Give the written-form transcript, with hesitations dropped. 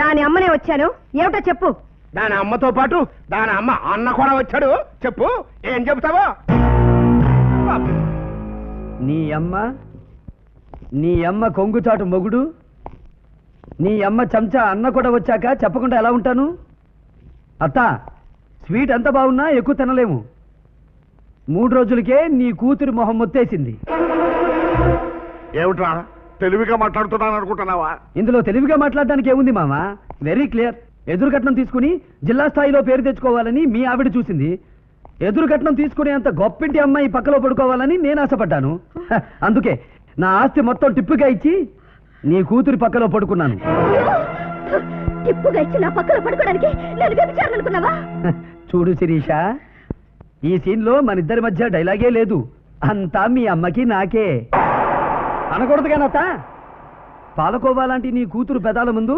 దాని అమ్మనే వచ్చాను. ఏమిటో చెప్పు. దాని అమ్మతో పాటు దాని అమ్మ అన్న కూడా వచ్చాడు. చెప్పు, ఏం చెబుతావో. నీ అమ్మ కొంగుచాటు మొగుడు, నీ అమ్మ చెంచా అన్న కూడా వచ్చాక చెప్పకుండా ఎలా ఉంటాను? అత్త, స్వీట్ ఎంత బాగున్నా ఎక్కువ తినలేము. 3 రోజులకే నీ కూతురి మొహం మొత్తేసింది. ఏమిట్రా తెలివిగా మాట్లాడుతున్నాను అనుకుంటున్నావా? ఇందులో తెలివిగా మాట్లాడడానికి ఏముంది మామ? Very clear. ఎదురు కట్నం తీసుకుని జిల్లా స్థాయిలో పేరు తెచ్చుకోవాలని మీ ఆవిడ చూసింది. ఎదురు కట్నం తీసుకునేంత గొప్పింటి అమ్మాయి పక్కలో పడుకోవాలని నేను ఆశపడ్డాను. అందుకే నా ఆస్తి మొత్తం టిప్పుగా ఇచ్చి నీ కూతురి పక్కలో పడుకున్నాను. టిప్పుగా ఇచ్చి నా పక్కలో పడుకోవడానికి నేను వ్యభిచారనుకున్నావా? చూడు శిరీష, ఈ సీన్లో మన ఇద్దరి మధ్య డైలాగే లేదు. అంతా మీ అమ్మకి నాకే. అనకూడదు కానత్త. పాలకోవా లాంటి నీ కూతురు పెదాల ముందు